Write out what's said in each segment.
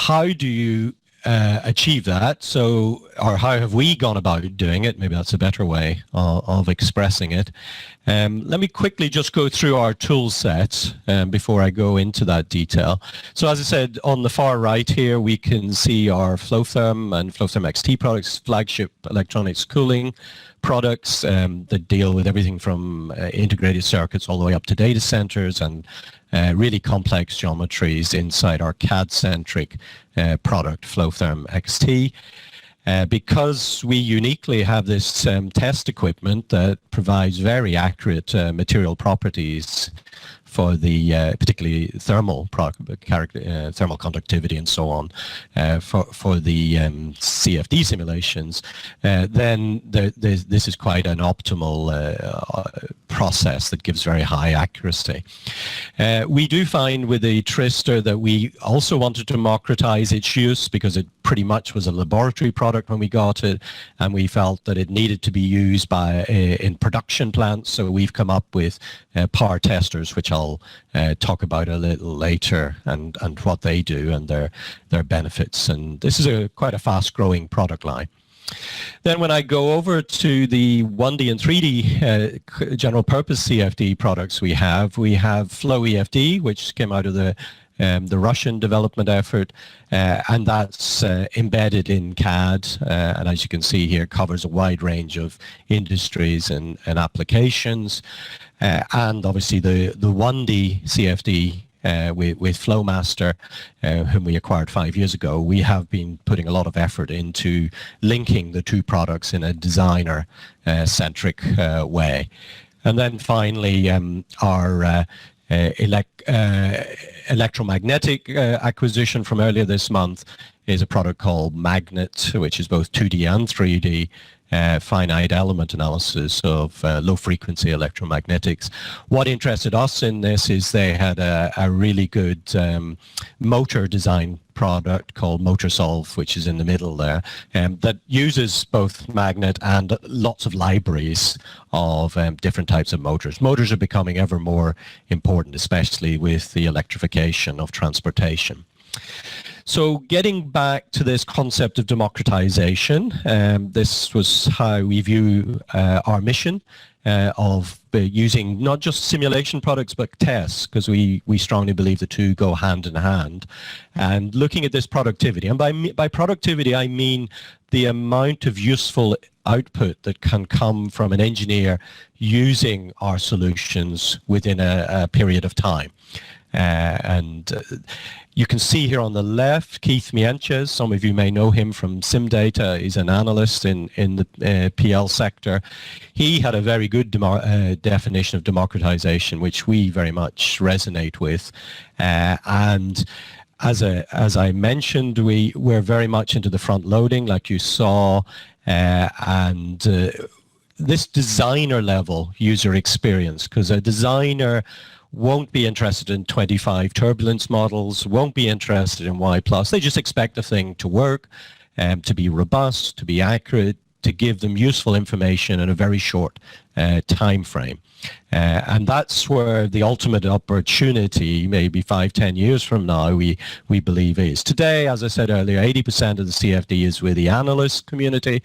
how do you achieve that? So, or how have we gone about doing it? Maybe that's a better way of expressing it. Let me quickly just go through our tool set before I go into that detail. So as I said, on the far right here, we can see our FloTHERM and FloTHERM XT products, flagship electronics cooling products that deal with everything from integrated circuits all the way up to data centers and really complex geometries inside our CAD-centric product, FloTHERM XT. Because we uniquely have this test equipment that provides very accurate material properties for the particularly thermal conductivity and so on for the CFD simulations, then this is quite an optimal process that gives very high accuracy. We do find with the Tristor that we also want to democratize its use because it pretty much was a laboratory product when we got it, and we felt that it needed to be used in production plants. So we've come up with power testers, which I'll talk about a little later, and what they do and their benefits. And this is quite a fast-growing product line. Then when I go over to the 1D and 3D general purpose CFD products we have FloEFD, which came out of the Russian development effort, and that's embedded in CAD, and as you can see here, covers a wide range of industries and applications. And obviously the 1D CFD with FlowMaster, whom we acquired 5 years ago, we have been putting a lot of effort into linking the two products in a designer-centric way. And then finally, our electromagnetic acquisition from earlier this month is a product called Magnet, which is both 2D and 3D finite element analysis of low-frequency electromagnetics. What interested us in this is they had a really good motor design product called MotorSolve, which is in the middle there, that uses both magnet and lots of libraries of different types of motors. Motors are becoming ever more important, especially with the electrification of transportation. So getting back to this concept of democratization, this was how we view our mission of using not just simulation products but tests, because we strongly believe the two go hand in hand, and looking at this productivity. And by productivity I mean the amount of useful output that can come from an engineer using our solutions within a period of time. You can see here on the left Keith Mientjes. Some of you may know him from CIMData. He's an analyst in the PL sector. He had a very good definition of democratization, which we very much resonate with. And as I mentioned, we're very much into the front loading, like you saw, and this designer level user experience, because a designer won't be interested in 25 turbulence models, won't be interested in Y+. They just expect the thing to work, to be robust, to be accurate, to give them useful information in a very short time frame. And that's where the ultimate opportunity, maybe 5-10 years from now, we believe is. Today, as I said earlier, 80% of the CFD is with the analyst community,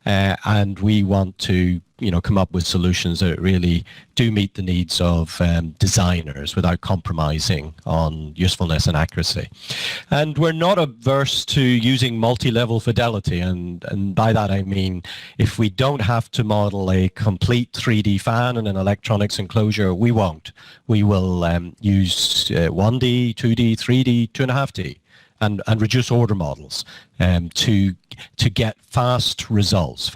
and we want to come up with solutions that really do meet the needs of designers without compromising on usefulness and accuracy. And we're not averse to using multi-level fidelity, and by that I mean if we don't have to model a complete 3D fan in an electronics enclosure, we won't. We will use 1D, 2D, 3D, 2.5D. And reduce order models to get fast results,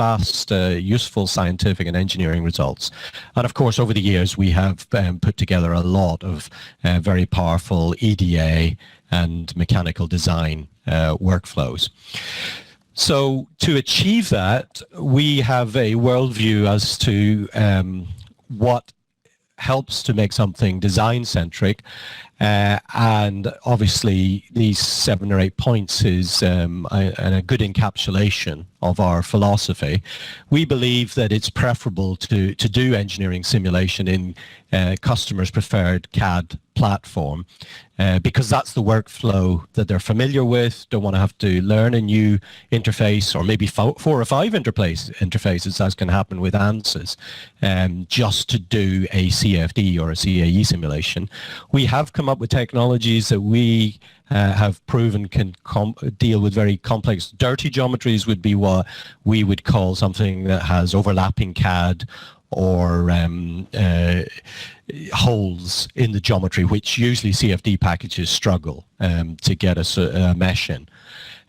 useful scientific and engineering results. And of course, over the years, we have put together a lot of very powerful EDA and mechanical design workflows. So to achieve that, we have a worldview as to what helps to make something design-centric, And obviously these 7 or 8 points is a good encapsulation of our philosophy. We believe that it's preferable to do engineering simulation in customers' preferred CAD platform because that's the workflow that they're familiar with, don't want to have to learn a new interface or maybe 4 or 5 interfaces, as can happen with ANSYS, just to do a CFD or a CAE simulation. We have come up with technologies that we have proven can deal with very complex dirty geometries, would be what we would call something that has overlapping CAD or holes in the geometry, which usually CFD packages struggle to get a mesh in.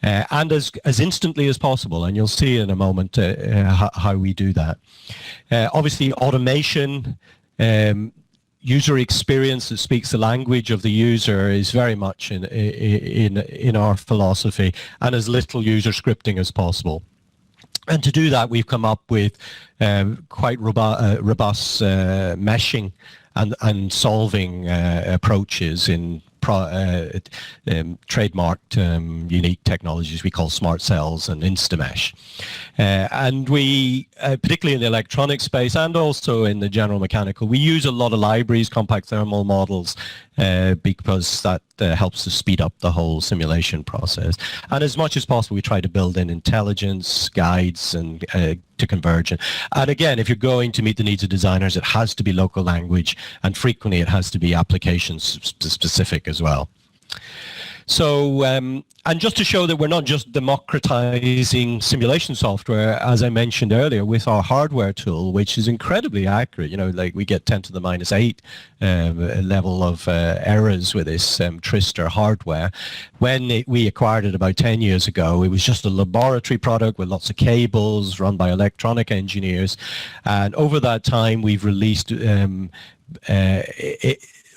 And as instantly as possible, and you'll see in a moment how we do that. Obviously, automation, user experience that speaks the language of the user is very much in our philosophy, and as little user scripting as possible. And to do that, we've come up with quite robust meshing and solving approaches in trademarked unique technologies we call smart cells and instamesh. And we, particularly in the electronic space and also in the general mechanical, we use a lot of libraries, compact thermal models, because that helps to speed up the whole simulation process. And as much as possible, we try to build in intelligence, guides, and to convergence. And again, if you're going to meet the needs of designers, it has to be local language, and frequently it has to be application specific as well. So, and just to show that we're not just democratizing simulation software, as I mentioned earlier, with our hardware tool, which is incredibly accurate, you know, like we get 10 to the minus 8 level of errors with this Tristor hardware. When we acquired it about 10 years ago, it was just a laboratory product with lots of cables run by electronic engineers. And over that time, we've released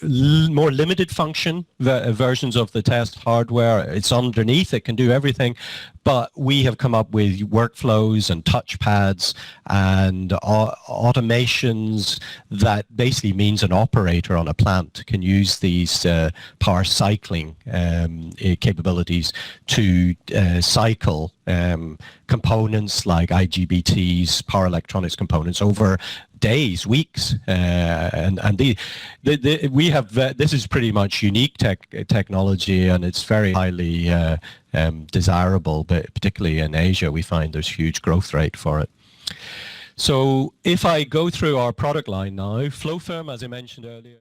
more limited function versions of the test hardware. It's underneath, it can do everything, but we have come up with workflows and touchpads and automations that basically means an operator on a plant can use these power cycling capabilities to cycle components like IGBTs, power electronics components over days, weeks, and we have this is pretty much unique technology, and it's very highly desirable, but particularly in Asia we find there's huge growth rate for it. So if I go through our product line now, FloTHERM, as I mentioned earlier.